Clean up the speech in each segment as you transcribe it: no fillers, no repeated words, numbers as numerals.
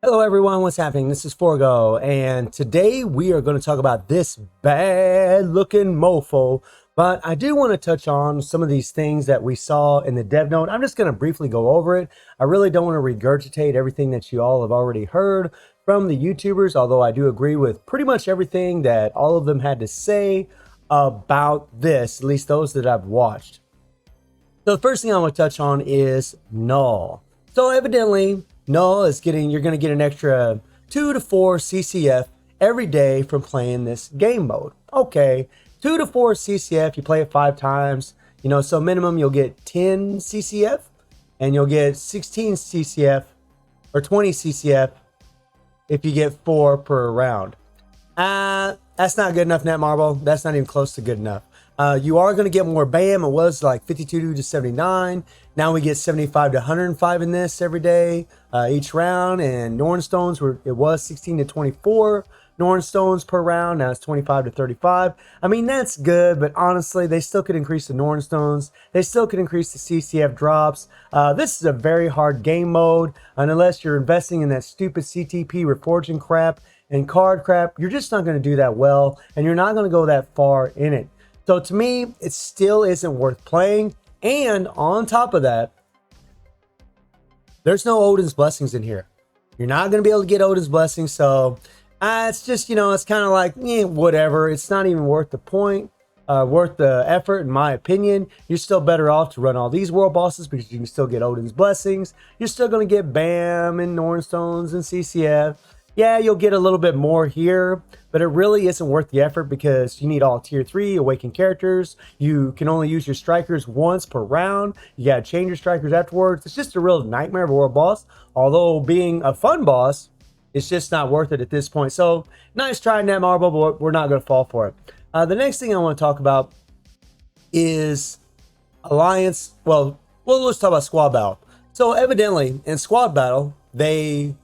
Hello everyone, what's happening? This is Forgo, and today we are going to talk about this bad looking mofo. But I do want to touch on some of these things that we saw in the dev note. I'm just going to briefly go over it. I really don't want to regurgitate everything that you all have already heard from the YouTubers, although I do agree with pretty much everything that all of them had to say about this, at least those that I've watched. So the first thing I want to touch on is null. So evidently, null is you're going to get an extra 2 to 4 CCF every day from playing this game mode. Okay, 2 to 4 CCF, you play it 5 times, so minimum you'll get 10 CCF and you'll get 16 CCF or 20 CCF if you get 4 per round. That's not good enough, Netmarble. That's not even close to good enough. You are going to get more BAM. It was like 52 to 79. Now we get 75 to 105 in this every day, each round. And Norn Stones, it was 16 to 24 Norn Stones per round. Now it's 25 to 35. I mean, that's good, but honestly, they still could increase the Norn Stones. They still could increase the CCF drops. This is a very hard game mode, and unless you're investing in that stupid CTP reforging crap and card crap, you're just not going to do that well, and you're not going to go that far in it. So to me, it still isn't worth playing. And on top of that, there's no Odin's Blessings in here. You're not going to be able to get Odin's Blessings. So it's just, it's kind of like, whatever. It's not even worth the point, worth the effort, in my opinion. You're still better off to run all these world bosses because you can still get Odin's Blessings. You're still going to get BAM and Norn Stones and CCF. Yeah, you'll get a little bit more here, but it really isn't worth the effort because you need all tier 3 awakened characters. You can only use your strikers once per round. You gotta change your strikers afterwards. It's just a real nightmare of a world boss. Although being a fun boss, it's just not worth it at this point. So nice try, Netmarble, but we're not gonna fall for it. The next thing I want to talk about is Alliance. Well, let's talk about Squad Battle. So evidently in Squad Battle, they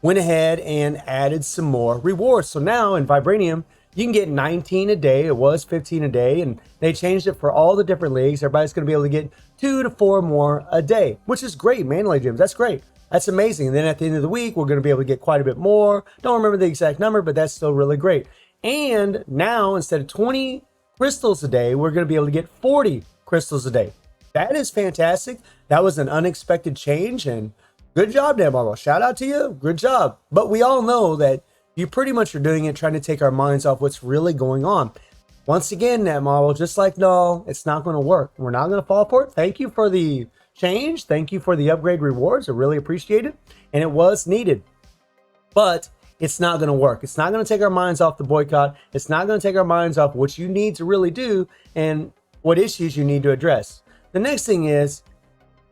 went ahead and added some more rewards. So now in Vibranium, you can get 19 a day. It was 15 a day, and they changed it for all the different leagues. Everybody's going to be able to get 2 to 4 more a day, which is great. Mandalay gyms, that's great. That's amazing. And then at the end of the week, we're going to be able to get quite a bit more. Don't remember the exact number, but that's still really great. And now, instead of 20 crystals a day, we're going to be able to get 40 crystals a day. That is fantastic. That was an unexpected change, and good job, Netmarble. Shout out to you. Good job. But we all know that you pretty much are doing it trying to take our minds off what's really going on. Once again, Netmarble, just like no, it's not going to work. We're not going to fall for it. Thank you for the change. Thank you for the upgrade rewards. I really appreciate it. And it was needed. But it's not going to work. It's not going to take our minds off the boycott. It's not going to take our minds off what you need to really do and what issues you need to address. The next thing is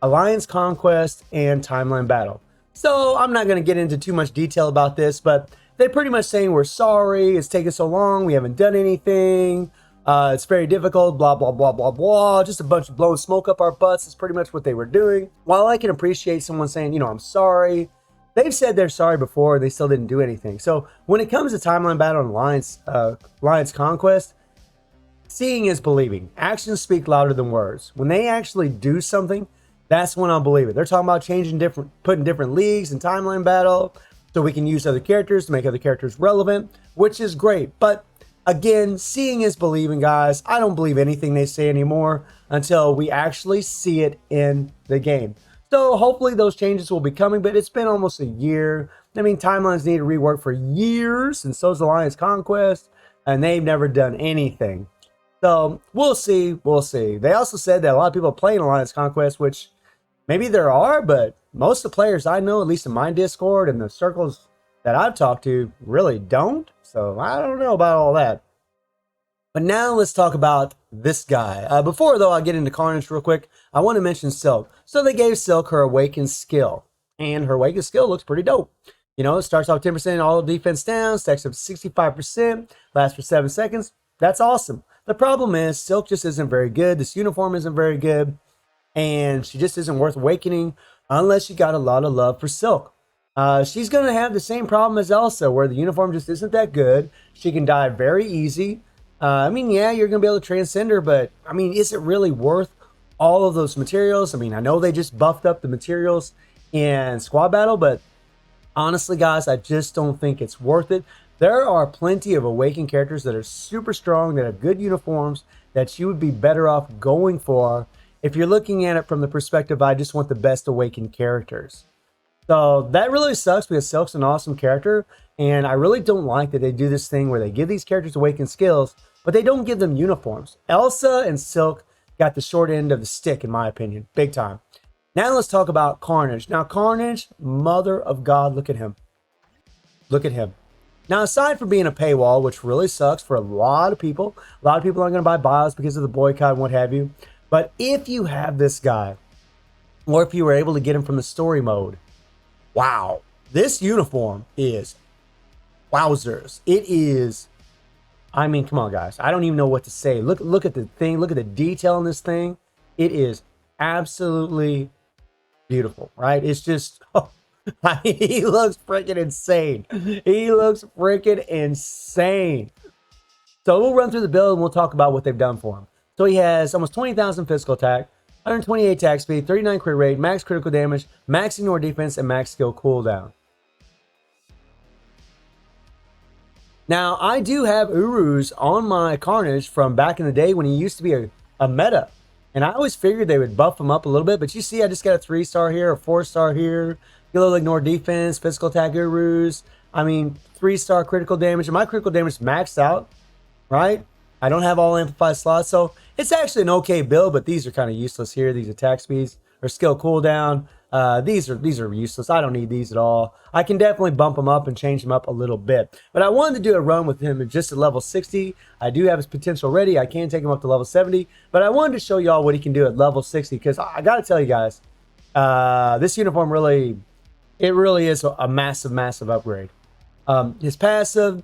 Alliance Conquest and Timeline Battle. So I'm not going to get into too much detail about this, but they're pretty much saying we're sorry, it's taken so long, we haven't done anything, it's very difficult, blah, blah, blah, blah, blah. Just a bunch of blowing smoke up our butts is pretty much what they were doing. While I can appreciate someone saying, I'm sorry, they've said they're sorry before, they still didn't do anything. So when it comes to Timeline Battle and Alliance Conquest, seeing is believing. Actions speak louder than words. When they actually do something, that's when I'll believe it. They're talking about putting different leagues in Timeline Battle so we can use other characters to make other characters relevant, which is great. But again, seeing is believing, guys. I don't believe anything they say anymore until we actually see it in the game. So hopefully those changes will be coming, but it's been almost a year. I mean, Timelines need to rework for years, and so's Alliance Conquest, and they've never done anything. So we'll see. We'll see. They also said that a lot of people are playing Alliance Conquest, which maybe there are, but most of the players I know, at least in my Discord and the circles that I've talked to, really don't. So I don't know about all that. But now let's talk about this guy. Before, though, I get into Carnage real quick, I want to mention Silk. So they gave Silk her Awakened skill, and her Awakened skill looks pretty dope. It starts off 10% all defense down, stacks up to 65%, lasts for 7 seconds. That's awesome. The problem is Silk just isn't very good. This uniform isn't very good. And she just isn't worth awakening unless you got a lot of love for Silk. She's going to have the same problem as Elsa, where the uniform just isn't that good. She can die very easy. Yeah, you're going to be able to transcend her, but, is it really worth all of those materials? I know they just buffed up the materials in Squad Battle, but Honestly, guys, I just don't think it's worth it. There are plenty of awakened characters that are super strong, that have good uniforms, that you would be better off going for if you're looking at it from the perspective, I just want the best awakened characters. So that really sucks because Silk's an awesome character, and I really don't like that they do this thing where they give these characters awakened skills, but they don't give them uniforms. Elsa and Silk got the short end of the stick, in my opinion, big time. Now let's talk about Carnage. Now Carnage, mother of God, look at him. Look at him. Now, aside from being a paywall, which really sucks for a lot of people aren't going to buy bios because of the boycott and what have you. But if you have this guy, or if you were able to get him from the story mode, wow, this uniform is wowzers. It is, I mean, come on, guys. I don't even know what to say. Look at the thing. Look at the detail in this thing. It is absolutely beautiful, right? It's just, oh, he looks freaking insane. He looks freaking insane. So we'll run through the build and we'll talk about what they've done for him. So he has almost 20,000 physical attack, 128 attack speed, 39 crit rate, max critical damage, max ignore defense, and max skill cooldown. Now, I do have Urus on my Carnage from back in the day when he used to be a meta. And I always figured they would buff him up a little bit. But you see, I just got a 3-star here, a 4-star here. Get a little ignore defense, physical attack Urus. I mean, 3-star critical damage. And my critical damage is maxed out, right? I don't have all amplified slots. So it's actually an okay build, but these are kind of useless here. These attack speeds or skill cooldown. These are useless. I don't need these at all. I can definitely bump them up and change them up a little bit. But I wanted to do a run with him just at level 60. I do have his potential ready. I can take him up to level 70. But I wanted to show y'all what he can do at level 60 because I got to tell you guys, this uniform really is a massive, massive upgrade. His passive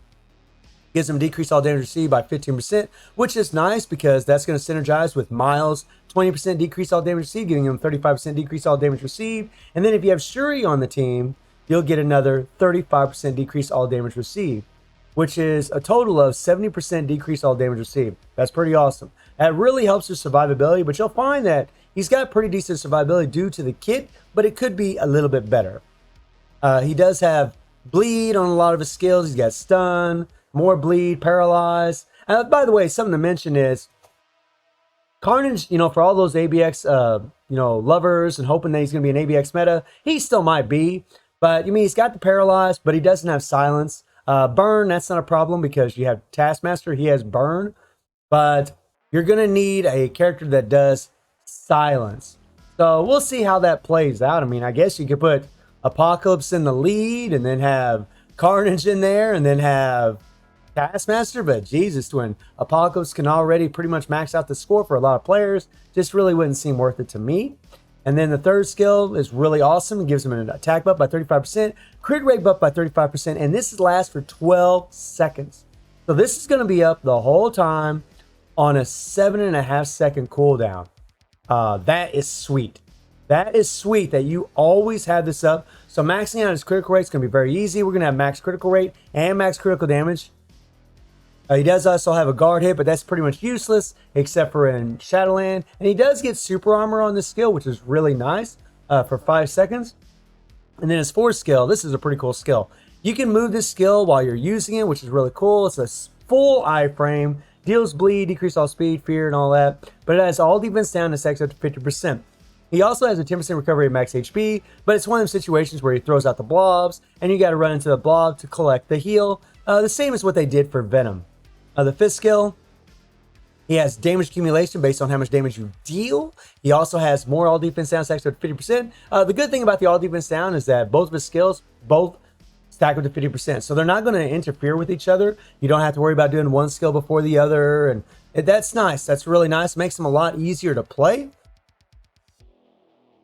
gives him decrease all damage received by 15%, which is nice because that's going to synergize with Miles' 20% decrease all damage received, giving him 35% decrease all damage received. And then if you have Shuri on the team, you'll get another 35% decrease all damage received, which is a total of 70% decrease all damage received. That's pretty awesome. That really helps his survivability, but you'll find that he's got pretty decent survivability due to the kit, but it could be a little bit better. He does have bleed on a lot of his skills. He's got stun, more bleed, paralyze. By the way, something to mention is Carnage, for all those ABX, lovers and hoping that he's going to be an ABX meta, he still might be. But, he's got the paralyze, but he doesn't have silence. Burn, that's not a problem because you have Taskmaster, he has burn. But you're going to need a character that does silence. So we'll see how that plays out. I guess you could put Apocalypse in the lead and then have Carnage in there and then have Taskmaster, but Jesus, when Apocalypse can already pretty much max out the score for a lot of players, just really wouldn't seem worth it to me. And then the third skill is really awesome. It gives him an attack buff by 35%, crit rate buff by 35%, and this lasts for 12 seconds. So this is going to be up the whole time on a 7.5 second cooldown. That is sweet. That is sweet that you always have this up. So maxing out his critical rate is going to be very easy. We're going to have max critical rate and max critical damage. He does also have a guard hit, but that's pretty much useless except for in Shadowland. And he does get super armor on this skill, which is really nice for 5 seconds. And then his fourth skill, this is a pretty cool skill. You can move this skill while you're using it, which is really cool. It's a full iframe, deals bleed, decrease all speed, fear, and all that. But it has all defense down and attacks up to 50%. He also has a 10% recovery at max HP, but it's one of those situations where he throws out the blobs, and you got to run into the blob to collect the heal. The same as what they did for Venom. The fifth skill, he has damage accumulation based on how much damage you deal. He also has more all defense down, stacks up to 50%. The good thing about the all defense down is that both of his skills both stack up to 50%. So they're not going to interfere with each other. You don't have to worry about doing one skill before the other. And that's nice. That's really nice. Makes him a lot easier to play.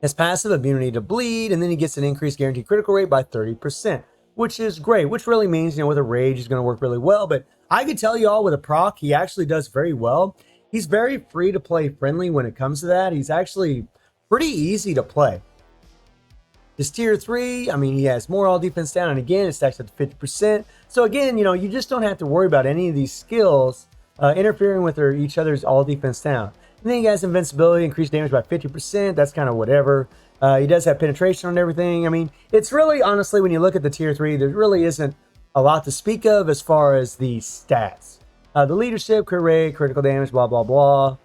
His passive, immunity to bleed, and then he gets an increased guaranteed critical rate by 30%, which is great, which really means, with a rage, he's going to work really well. But I can tell you all with a proc, he actually does very well. He's very free to play friendly when it comes to that. He's actually pretty easy to play. His tier 3, he has more all defense down, and again, it stacks up to 50%. So again, you just don't have to worry about any of these skills interfering with each other's all defense down. And then he has invincibility, increased damage by 50%. That's kind of whatever. He does have penetration on everything. I mean, it's really, honestly, when you look at the tier 3, there really isn't a lot to speak of as far as the stats. The leadership, crit rate, critical damage, blah, blah, blah.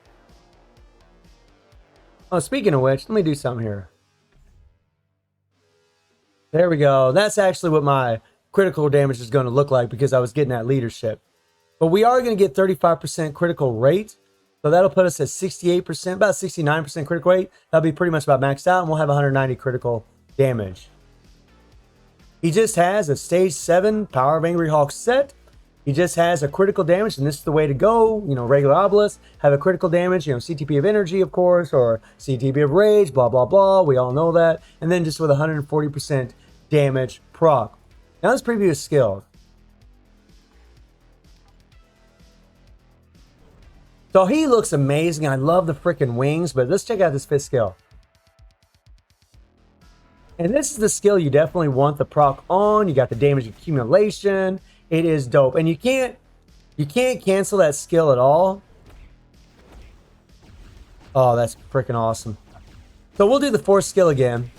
Oh, speaking of which, let me do something here. There we go. That's actually what my critical damage is going to look like because I was getting that leadership. But we are going to get 35% critical rate. So that'll put us at 68%, about 69% critical rate. That'll be pretty much about maxed out, and we'll have 190 critical damage. He just has a stage 7 Power of Angry Hawk set. He just has a critical damage, and this is the way to go. You know, regular obelisk, have a critical damage, you know, CTP of energy, of course, or CTP of rage, blah, blah, blah. We all know that. And then just with 140% damage proc. Now let's preview his skill. So he looks amazing. I love the freaking wings, but let's check out this 5th skill. And this is the skill you definitely want the proc on. You got the damage accumulation. It is dope. And you can't cancel that skill at all. Oh, that's freaking awesome. So we'll do the 4th skill again.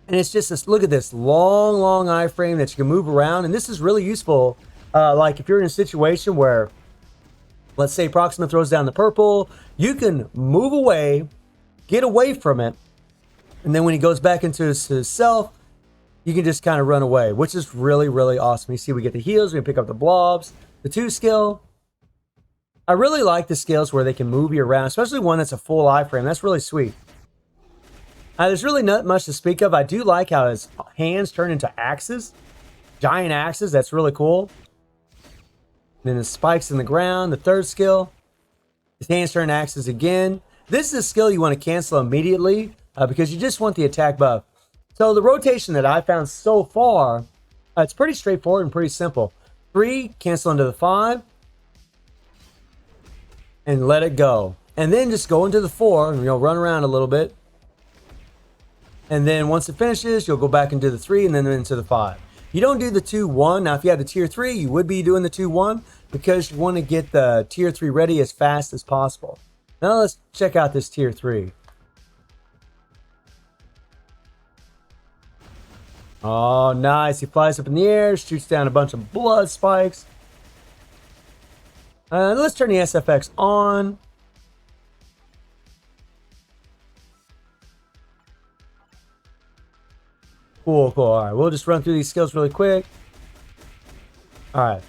And it's just this, look at this long iframe that you can move around. And this is really useful. Like if you're in a situation where, let's say Proxima throws down the purple, you can move away, get away from it. And then when he goes back into his self, you can just kind of run away, which is really, really awesome. You see, we get the heals, we can pick up the blobs. The 2 skill, I really like the skills where they can move you around, especially one that's a full iframe. That's really sweet. There's really not much to speak of. I do like how his hands turn into axes, giant axes. That's really cool. And then the spikes in the ground, the 3rd skill, his hands turn axes again. This is a skill you want to cancel immediately because you just want the attack buff. So the rotation that I found so far, it's pretty straightforward and pretty simple. 3, cancel into the 5, and let it go. And then just go into the 4, and you'll run around a little bit. And then once it finishes, you'll go back into the 3 and then into the 5. You don't do the 2-1. Now, if you had the tier 3, you would be doing the 2-1 because you want to get the tier 3 ready as fast as possible. Now let's check out this tier 3. Oh, nice. He flies up in the air, shoots down a bunch of blood spikes. Let's turn the SFX on. Cool. All right, we'll just run through these skills really quick. All right.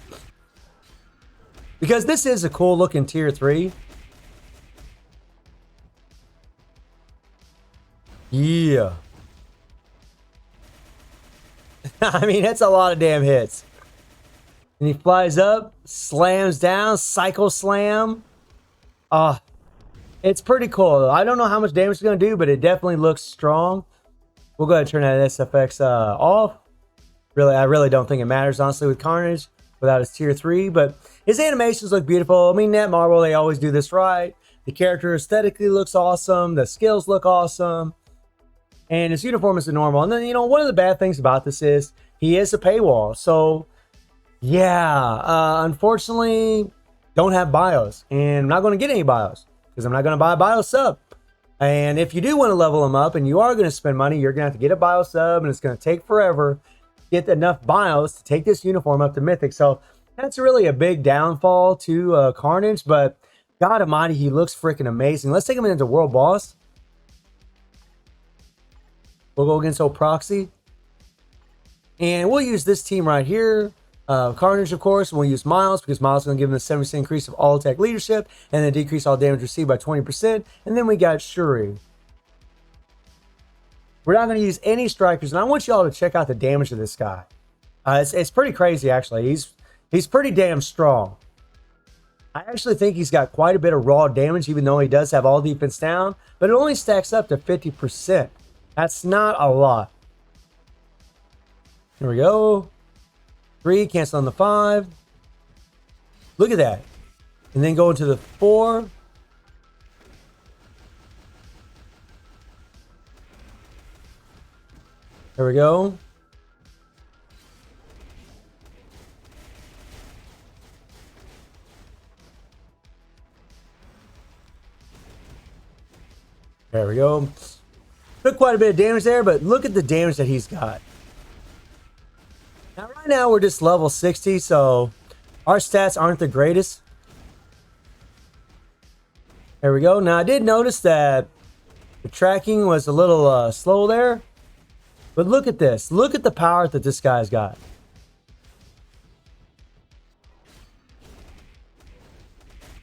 Because this is a cool looking tier 3. Yeah. I mean, that's a lot of damn hits. And he flies up, slams down, cycle slam. It's pretty cool. I don't know how much damage it's going to do, but it definitely looks strong. We'll go ahead and turn that SFX off. I really don't think it matters, honestly, with Carnage without his tier 3. But his animations look beautiful. I mean, Netmarble, they always do this right. The character aesthetically looks awesome. The skills look awesome. And his uniform is normal. And then, you know, one of the bad things about this is he is a paywall. So, yeah, unfortunately, don't have bios. And I'm not going to get any bios because I'm not going to buy a bio sub. And if you do want to level him up and you are going to spend money, you're going to have to get a bio sub. And it's going to take forever to get enough bios to take this uniform up to Mythic. So, that's really a big downfall to Carnage. But, God almighty, he looks freaking amazing. Let's take him into World Boss. We'll go against old Proxy. And we'll use this team right here. Carnage, of course. We'll use Miles because Miles is going to give him a 70% increase of all attack leadership and then decrease all damage received by 20%. And then we got Shuri. We're not going to use any strikers. And I want you all to check out the damage of this guy. It's pretty crazy, actually. He's pretty damn strong. I actually think he's got quite a bit of raw damage, even though he does have all defense down. But it only stacks up to 50%. That's not a lot. Here we go. 3, cancel on the 5. Look at that. And then go into the 4. There we go. There we go. Took quite a bit of damage there, but look at the damage that he's got. Now, right now, we're just level 60, so our stats aren't the greatest. There we go. Now, I did notice that the tracking was a little slow there. But look at this. Look at the power that this guy's got.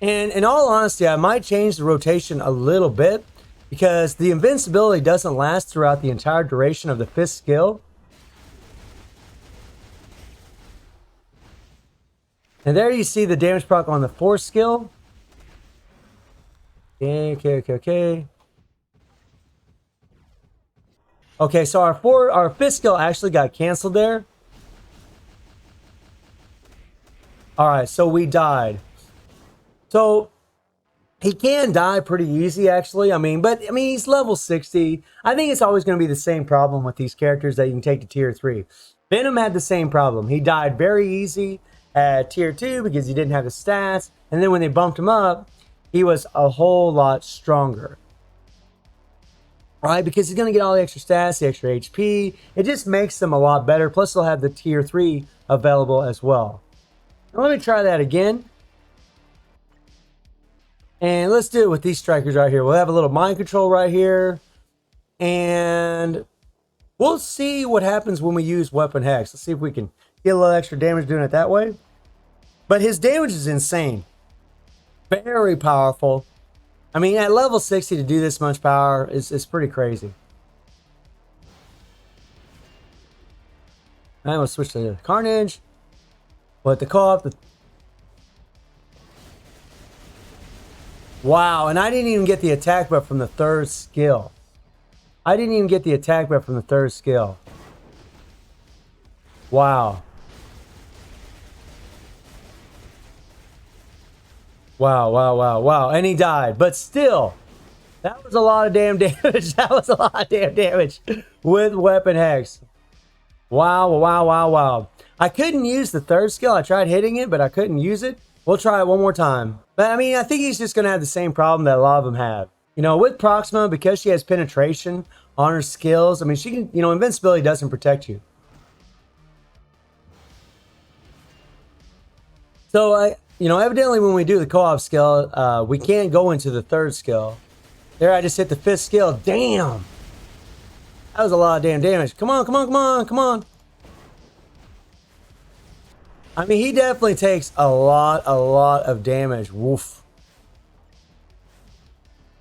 And in all honesty, I might change the rotation a little bit because the invincibility doesn't last throughout the entire duration of the 5th skill. And there you see the damage proc on the 4th skill. Okay. Okay, so our 5th skill actually got canceled there. Alright, so we died. So he can die pretty easy, actually. But he's level 60. I think it's always going to be the same problem with these characters that you can take to tier 3. Venom had the same problem. He died very easy at tier 2 because he didn't have the stats. And then when they bumped him up, he was a whole lot stronger. Right? Because he's going to get all the extra stats, the extra HP. It just makes them a lot better. Plus, they'll have the tier 3 available as well. Now, let me try that again. And let's do it with these strikers right here. We'll have a little mind control right here. And we'll see what happens when we use Weapon Hex. Let's see if we can get a little extra damage doing it that way. But his damage is insane. Very powerful. At level 60 to do this much power is pretty crazy. Alright, we'll switch to Carnage. Let the co-op. Wow, and I didn't even get the attack buff from the 3rd skill. Wow. Wow. And he died. But still, that was a lot of damn damage. With Weapon Hex. Wow. I couldn't use the 3rd skill. I tried hitting it, but I couldn't use it. We'll try it one more time. But I think he's just going to have the same problem that a lot of them have. With Proxima, because she has penetration on her skills, she can, invincibility doesn't protect you. So, evidently when we do the co-op skill, we can't go into the 3rd skill. There, I just hit the 5th skill. Damn! That was a lot of damn damage. Come on. He definitely takes a lot of damage. Woof.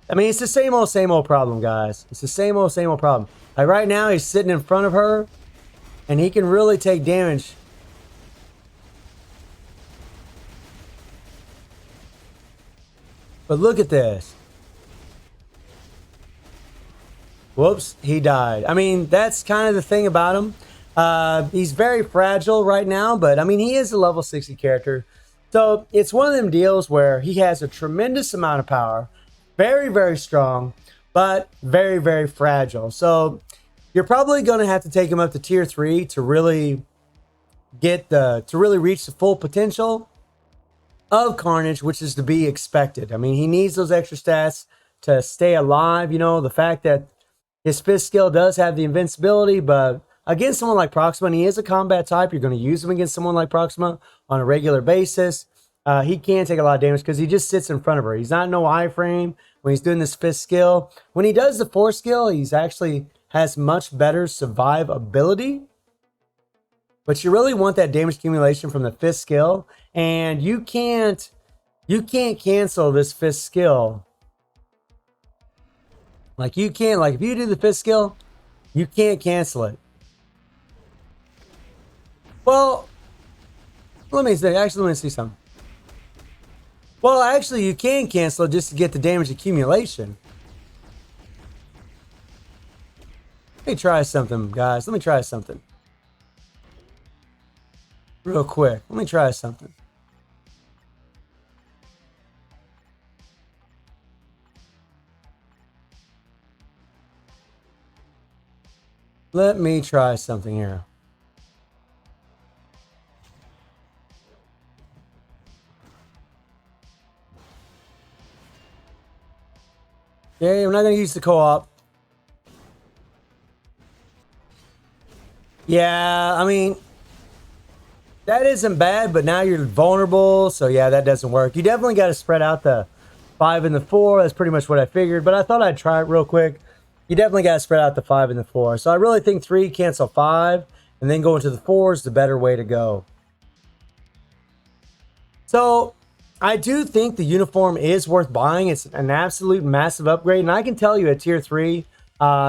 It's the same old problem, guys. It's the same old problem. Like right now, he's sitting in front of her, and he can really take damage. But look at this. Whoops, he died. That's kind of the thing about him. He's very fragile right now, but he is a level 60 character. So it's one of them deals where he has a tremendous amount of power, very strong, but very fragile. So you're probably going to have to take him up to tier 3 to really reach the full potential of Carnage, which is to be expected. He needs those extra stats to stay alive. The fact that his 5th skill does have the invincibility, but against someone like Proxima, and he is a combat type, you're going to use him against someone like Proxima on a regular basis. He can take a lot of damage because he just sits in front of her. He's not no iframe when he's doing this 5th skill. When he does the 4th skill, he's actually has much better survivability. But you really want that damage accumulation from the 5th skill, and you can't cancel this 5th skill. Like you can't, like if you do the 5th skill, you can't cancel it. Well, let me see something. Well, actually, you can cancel it just to get the damage accumulation. Let me try something, guys. Let me try something. Real quick. Let me try something. Let me try something here. Okay, I'm not going to use the co-op. Yeah, I mean, that isn't bad, but now you're vulnerable. So yeah, that doesn't work. You definitely got to spread out the 5 and the 4. That's pretty much what I figured, but I thought I'd try it real quick. You definitely got to spread out the 5 and the 4. So I really think 3, cancel 5, and then go into the 4 is the better way to go. So I do think the uniform is worth buying. It's an absolute massive upgrade. And I can tell you at tier 3,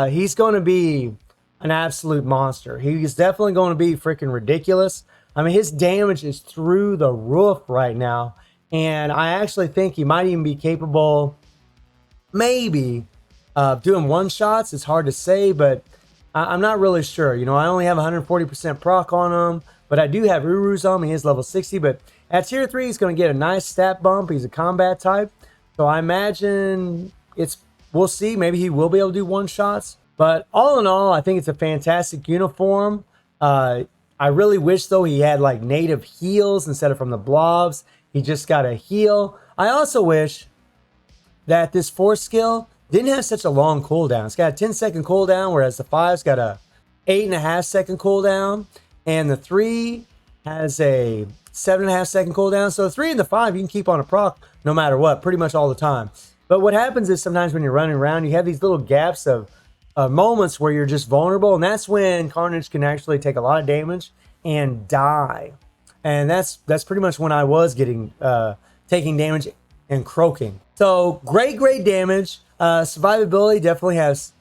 he's going to be an absolute monster. He's definitely going to be freaking ridiculous. I mean, his damage is through the roof right now. And I actually think he might even be capable, maybe, of doing one-shots. It's hard to say, but I'm not really sure. You know, I only have 140% proc on him, but I do have Uru's on him. He is level 60, but at tier 3, he's going to get a nice stat bump. He's a combat type. So I imagine we'll see. Maybe he will be able to do one-shots. But all in all, I think it's a fantastic uniform. I really wish, though, he had like native heals instead of from the blobs. He just got a heal. I also wish that this 4 skill didn't have such a long cooldown. It's got a 10-second cooldown, whereas the 5's got a 8.5-second cooldown. And the 3 has a 7.5-second cooldown. So the 3 and the 5, you can keep on a proc no matter what, pretty much all the time. But what happens is sometimes when you're running around, you have these little gaps of moments where you're just vulnerable. And that's when Carnage can actually take a lot of damage and die. And that's pretty much when I was getting taking damage and croaking. So great damage. Survivability definitely has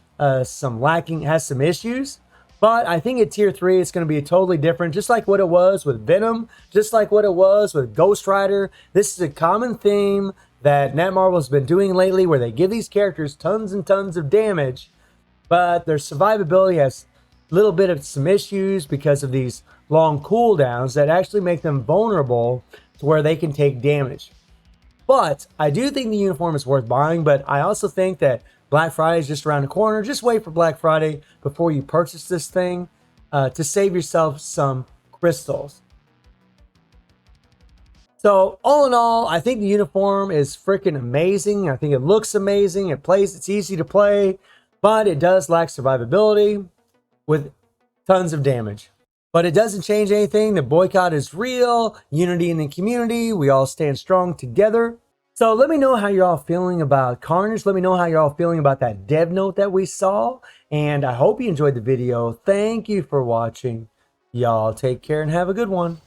some issues. But I think at tier 3, it's going to be totally different, just like what it was with Venom, just like what it was with Ghost Rider. This is a common theme that Netmarble has been doing lately, where they give these characters tons and tons of damage, but their survivability has a little bit of some issues because of these long cooldowns that actually make them vulnerable to where they can take damage. But I do think the uniform is worth buying, but I also think that Black Friday is just around the corner. Just wait for Black Friday before you purchase this thing to save yourself some crystals. So all in all, I think the uniform is freaking amazing. I think it looks amazing. It's easy to play, but it does lack survivability with tons of damage. But it doesn't change anything. The boycott is real. Unity in the community. We all stand strong together. So let me know how you're all feeling about Carnage. Let me know how you're all feeling about that dev note that we saw. And I hope you enjoyed the video. Thank you for watching. Y'all take care and have a good one.